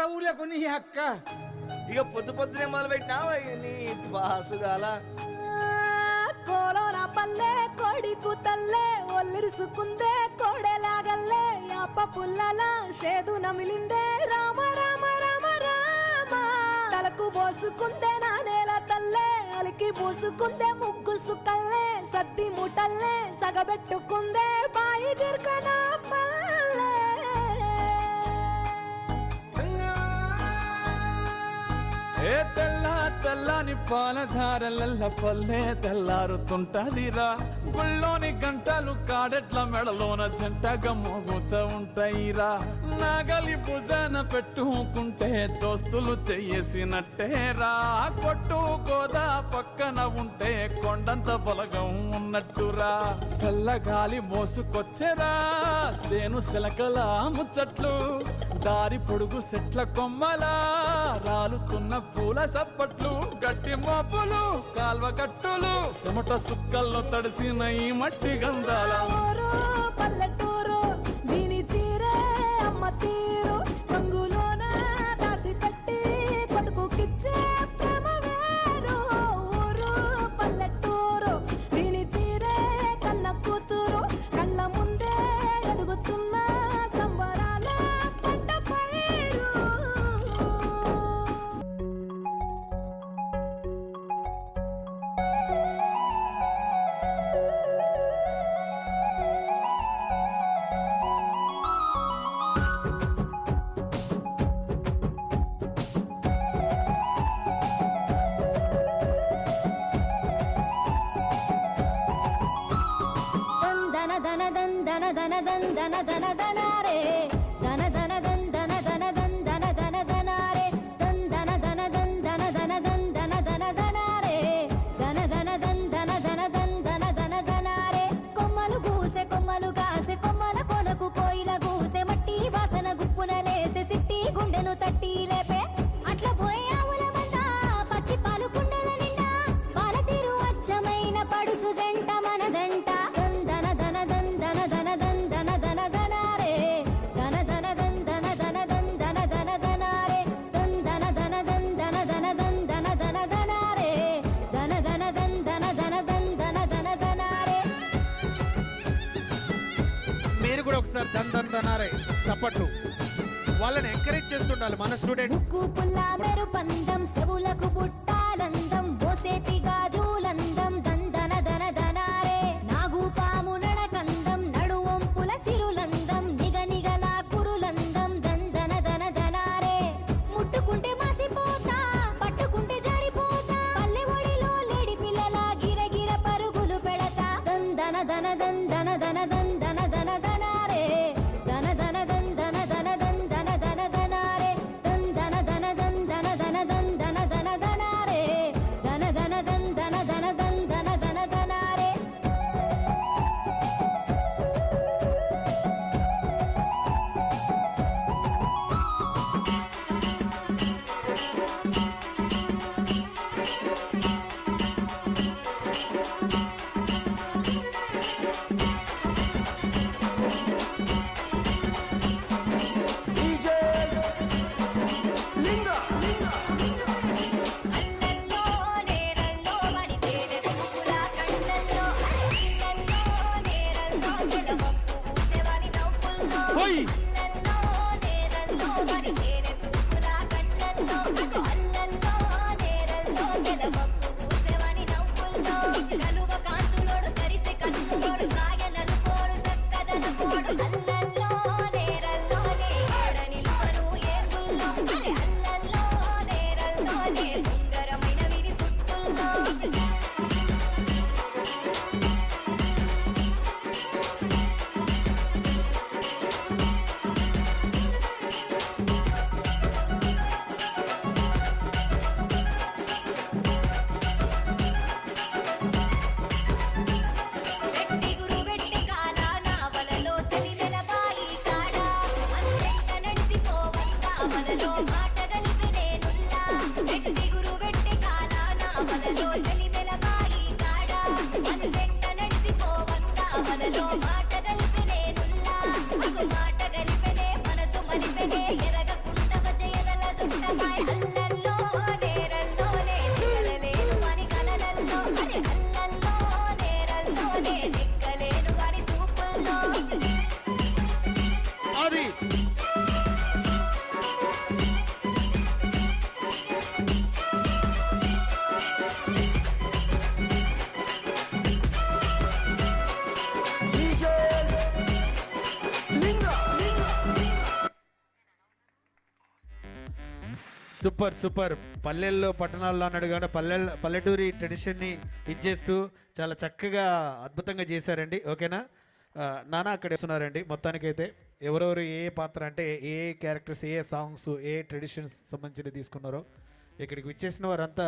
ఊళ్ళకు నీ అక్క ఇక పొద్దునే మొదలు పెట్టినావా నీ బాసుగాల కోలోన పల్లె కొడికు తల్లే ఒల్లిరుసుకుందే కోడెలాగల్లే యాప పుల్లల షేదు నమిలిందే రామ రామ రామ రామ తలకు పోసుకుందే నా నేల తల్లే అలికి పూసుకుందే ముగ్గు సుక్కల్లే సద్ది ముటల్లే సగబెట్టుకుందే బాయి దిర్కన పల్లె ఏ తెల్లని పాలధారలల్ల పల్లె తెల్లారుతుంటదిరా గుళ్ళోని గంటలు కాడెట్ల మెడలోన జంటగా మోగుతూ ఉంటాయిరా నాగలి భుజాన పెట్టుకుంటే దోస్తులు చెయ్యేసినట్టేరా కొట్టు గోదా పక్కన ఉంటే కొండంత బలగం ఉన్నట్టురా చల్లగాలి మోసుకొచ్చెరా సేను సిలకల ముచ్చట్లు దారి పొడుగు సెట్ల కొమ్మలా రాలుతున్న పూల సప్పట్లు గట్టి మోపులు కాల్వ గట్టులు చెమట సుక్కల్లో తడిసిన ఈ మట్టి గంధాల పల్లెటూరు దీని తీరే అమ్మ తీరు రంగులోన దాసి పెట్టి కొడుకుకిచ్చే ప్రేమ వేరు ఊరు పల్లెటూరు దీని తీరే కన్న కూతురు కళ్ళ ముందే ఎదుగుతున్న సంబరాల పంట పైరు కొమ్మలు కాసే కొమ్మల కొనకు కోయిల గూసే మట్టి వాసన గుప్పున లేసే సిట్టి గుండెను తట్టి లేపే అట్లా పోయే ఆవుల మంద పచ్చి పాలు కుండల నిండా పాల తీరు అచ్చమైన పడుసు జంట మనదంట దందన దన దందన దన దందన దన దనారే దన దన దందన దన దందన దన దనారే దందన దన దందన దన దందన దన దనారే దన దన దందన దన దందన దన దనారే. మీరు కూడా ఒకసారి దందన్నారే చప్పట్లు వాళ్ళని ఎంకరేజ్ చేస్తుండాలి మన స్టూడెంట్స్. ముక్కు పుల్ల మెరుపందం చెవులకు బుట్టాలందం బోసేటి గాజులందం దందన దన దనారే నాగు పాము నడకందం నడువంపుల సిరులందం నిగనిగల కురులందం దందన దన దనారే ముట్టుకుంటే మాసిపోతా పట్టుకుంటే జారిపోతా పల్లె ఒడిలో లేడి పిల్లల గిరగిర పరుగులు పెడతా దందన దన దందన దన దందన దన దనారే దన దన దందన దన దందన దన దనారే దందన దన దందన దన దందన దన దనారే దన దన దందన దన దందన దన దనారే. అల్లల్లో నేరల్లో మని తేనె సుకుల కండల్లో అల్లల్లో నేరల్లో గెలవప్పు పూసెవని నవ్వుల్లో అల్లల్లో నేరల్లో మని తేనె సుకుల కండల్లో అల్లల్లో నేరల్లో గెలవప్పు పూసెవని నవ్వుల్లో కలువ కాంతులోడు తరిసె కన్నులోడు సాగనలు పోడు చక్కదన పోడు అల్లల్లో నేరల్లో నేడ నిలువను ఏర్గుల్లో అల్లల్లో నేరల్లో నే ఉంగరమైన విరి సుట్టుల్లో శక్తి గురు వెట్టి కాల నావలలో సెలిమెల బాయి కాడ అంతెంట నడిసిపోవంతా మనలో మాట గలిపి నేనుల్లా శక్తి గురు వెట్టి కాల నావలలో సెలిమెల బాయి కాడ అంతెంట నడిసిపోవంతా మనలో మాట గలిపి నేనుల్లా అగు మాట గలిపెనే మనసు మలిపెనే ఎరగకుండ వచ్చేయదల చుట్టమాయ అల్లల్లో నేరల్లోనే దిగలేను అని కలలల్లో అరే అల్లల్లో నేరల్లోనే దిక్కలేను అని సూపుల్లో అది సూపర్ సూపర్. పల్లెల్లో పట్టణాల్లో అన్నాడు కానీ పల్లెటూరి ట్రెడిషన్ని ఇచ్చేస్తూ చాలా చక్కగా అద్భుతంగా చేశారండి. ఓకేనా నాన్న అక్కడ వస్తున్నారండి. మొత్తానికైతే ఎవరెవరు ఏ పాత్ర అంటే ఏ క్యారెక్టర్స్ ఏ సాంగ్స్ ఏ ట్రెడిషన్స్ సంబంధించి తీసుకున్నారో ఇక్కడికి విచ్చేసిన వారంతా